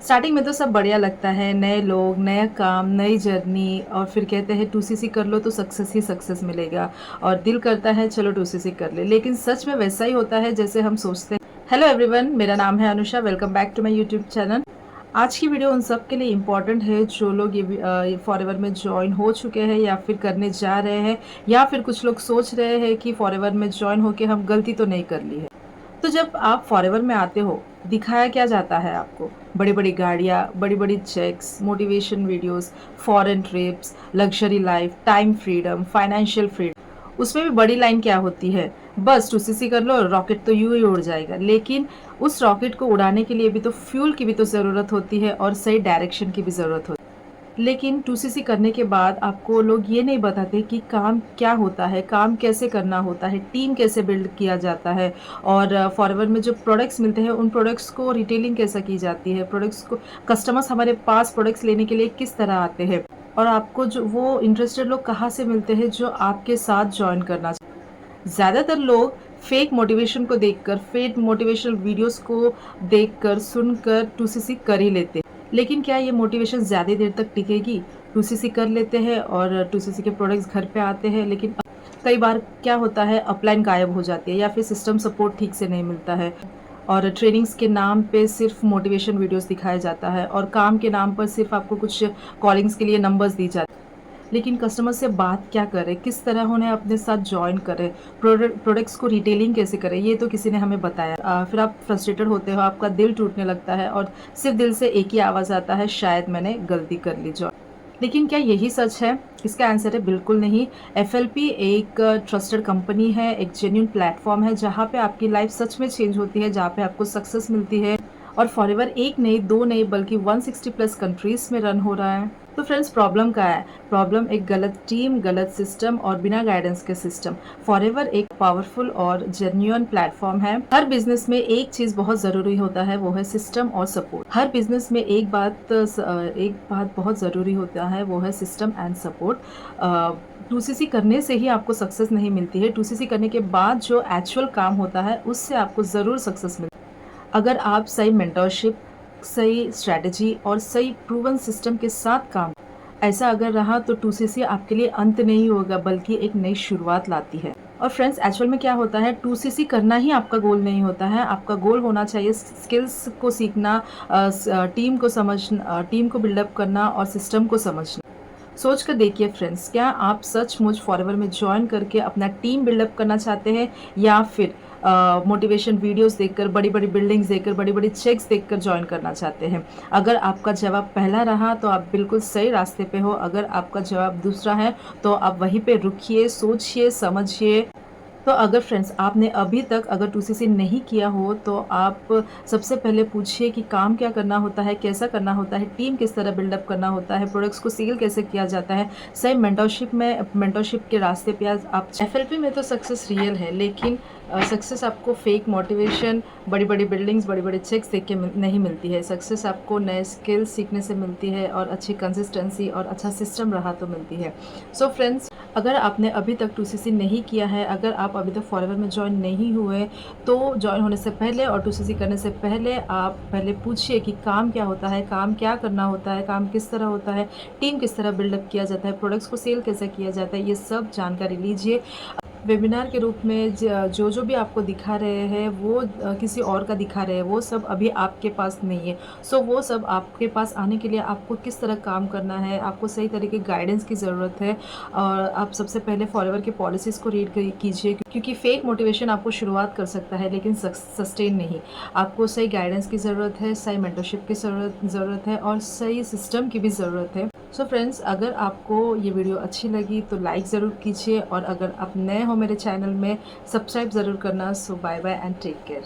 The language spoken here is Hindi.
स्टार्टिंग में तो सब बढ़िया लगता है, नए लोग, नया काम, नई जर्नी और फिर कहते हैं 2सीसी कर लो तो सक्सेस ही सक्सेस मिलेगा और दिल करता है चलो 2सीसी कर ले। लेकिन सच में वैसा ही होता है जैसे हम सोचते हैं। हेलो एवरीवन, मेरा नाम है Anusha. Welcome back to my YouTube channel. आज की वीडियो उन सब के लिए इम्पॉर्टेंट है जो लोग ये फॉरएवर में ज्वाइन हो चुके हैं या फिर करने जा रहे हैं, या फिर कुछ लोग सोच रहे हैं कि फॉरएवर में ज्वाइन होके हम गलती तो नहीं कर ली है। तो जब आप फॉरएवर में आते हो, दिखाया क्या जाता है आपको? बड़ी-बड़ी गाड़ियाँ, बड़ी-बड़ी cheques, motivation videos, foreign trips, luxury life, time freedom, financial freedom. उसमें भी बड़ी लाइन क्या होती है? बस 2सीसी कर लो, रॉकेट तो यूँ ही उड़ जाएगा। लेकिन उस रॉकेट को उड़ाने के लिए भी तो फ्यूल की भी तो ज़रूरत होती है और सही डायरेक्शन की भी ज़रूरत होती है। लेकिन 2सीसी करने के बाद आपको लोग ये नहीं बताते कि काम क्या होता है, काम कैसे करना होता है, टीम कैसे बिल्ड किया जाता है और फॉरएवर में जो प्रोडक्ट्स मिलते हैं उन प्रोडक्ट्स को रिटेलिंग कैसे की जाती है, प्रोडक्ट्स को कस्टमर्स हमारे पास प्रोडक्ट्स लेने के लिए किस तरह आते हैं और आपको जो वो इंटरेस्टेड लोग कहाँ से मिलते हैं जो आपके साथ जॉइन करना चाहते हैं। ज़्यादातर लोग फेक मोटिवेशन को देखकर, फेक मोटिवेशनल वीडियोस को देखकर, सुनकर 2सीसी कर ही लेते हैं। लेकिन क्या ये मोटिवेशन ज़्यादा देर तक टिकेगी? 2सीसी कर लेते हैं और 2सीसी के प्रोडक्ट्स घर पे आते हैं, लेकिन कई बार क्या होता है, अपलाइन गायब हो जाती है या फिर सिस्टम सपोर्ट ठीक से नहीं मिलता है और ट्रेनिंग्स के नाम पे सिर्फ मोटिवेशन वीडियोस दिखाया जाता है और काम के नाम पर सिर्फ आपको कुछ कॉलिंग्स के लिए नंबर्स दी जाती है। लेकिन कस्टमर से बात क्या करें, किस तरह उन्हें अपने साथ जॉइन करें, प्रोडक्ट्स को रिटेलिंग कैसे करें, ये तो किसी ने हमें बताया। फिर आप फ्रस्ट्रेटेड होते हो, आपका दिल टूटने लगता है और सिर्फ दिल से एक ही आवाज़ आता है, शायद मैंने गलती कर ली जॉइन। लेकिन क्या यही सच है? इसका आंसर है बिल्कुल नहीं। एफएलपी एक ट्रस्टेड कंपनी है, एक जेन्युइन प्लेटफॉर्म है जहाँ पे आपकी लाइफ सच में चेंज होती है, जहाँ पे आपको सक्सेस मिलती है और फॉरएवर एक नहीं, दो नहीं, बल्कि 160 प्लस कंट्रीज में रन हो रहा है। तो फ्रेंड्स, प्रॉब्लम क्या है? प्रॉब्लम एक गलत टीम, गलत सिस्टम और बिना गाइडेंस के सिस्टम। फॉरएवर एक पावरफुल और जेन्युइन प्लेटफॉर्म है। हर बिजनेस में एक चीज बहुत जरूरी होता है, वो है सिस्टम और सपोर्ट। हर बिजनेस में एक बात बहुत जरूरी होता है, वो है सिस्टम एंड सपोर्ट। 2सीसी करने से ही आपको सक्सेस नहीं मिलती है, 2सीसी करने के बाद जो एक्चुअल काम होता है उससे आपको ज़रूर सक्सेस मिलती है। अगर आप सही मेंटरशिप, सही स्ट्रैटेजी और सही प्रूवन सिस्टम के साथ काम, ऐसा अगर रहा तो 2सीसी आपके लिए अंत नहीं होगा, बल्कि एक नई शुरुआत लाती है। और फ्रेंड्स, एक्चुअल में क्या होता है, 2सीसी करना ही आपका गोल नहीं होता है। आपका गोल होना चाहिए स्किल्स को सीखना, टीम को समझना, टीम को बिल्डअप करना और सिस्टम को समझना। सोच कर देखिए फ्रेंड्स, क्या आप सचमुच फॉरएवर में ज्वाइन करके अपना टीम बिल्डअप करना चाहते हैं या फिर मोटिवेशन वीडियोस देखकर, बड़ी बड़ी बिल्डिंग्स देखकर, बड़ी बड़ी चेक्स देखकर ज्वाइन करना चाहते हैं? अगर आपका जवाब पहला रहा तो आप बिल्कुल सही रास्ते पे हो। अगर आपका जवाब दूसरा है तो आप वहीं पे रुकिए, सोचिए, समझिए। तो अगर फ्रेंड्स आपने अभी तक अगर 2सीसी नहीं किया हो तो आप सबसे पहले पूछिए कि काम क्या करना होता है, कैसा करना होता है, टीम किस तरह बिल्डअप करना होता है, प्रोडक्ट्स को सेल कैसे किया जाता है। सही मेंटरशिप के रास्ते पे आज आप। एफएलपी में तो सक्सेस रियल है, लेकिन सक्सेस आपको फेक मोटिवेशन, बड़ी बड़ी बिल्डिंग्स, बड़ी बड़ी चेक्स देख के नहीं मिलती है। सक्सेस आपको नए स्किल्स सीखने से मिलती है और अच्छी कंसिस्टेंसी और अच्छा सिस्टम रहा तो मिलती है। सो फ्रेंड्स, अगर आपने अभी तक 2सीसी नहीं किया है, अगर आप अभी तक फॉरएवर में ज्वाइन नहीं हुए, तो ज्वाइन होने से पहले और 2सीसी करने से पहले आप पहले पूछिए कि काम क्या होता है, काम क्या करना होता है, काम किस तरह होता है, टीम किस तरह बिल्डअप किया जाता है, प्रोडक्ट्स को सेल कैसे किया जाता है, ये सब जानकारी लीजिए। वेबिनार के रूप में जो भी आपको दिखा रहे हैं वो किसी और का दिखा रहे हैं, वो सब अभी आपके पास नहीं है। सो वो सब आपके पास आने के लिए आपको किस तरह काम करना है, आपको सही तरीके गाइडेंस की ज़रूरत है। और आप सबसे पहले फॉरएवर की पॉलिसीज़ को रीड कीजिए, क्योंकि फेक मोटिवेशन आपको शुरुआत कर सकता है लेकिन सस्टेन नहीं। आपको सही गाइडेंस की ज़रूरत है, सही मेंटरशिप की ज़रूरत है और सही सिस्टम की भी ज़रूरत है। सो फ्रेंड्स, अगर आपको ये वीडियो अच्छी लगी तो लाइक ज़रूर कीजिए और अगर आप नए हो मेरे चैनल में, सब्सक्राइब ज़रूर करना। So bye bye and take care.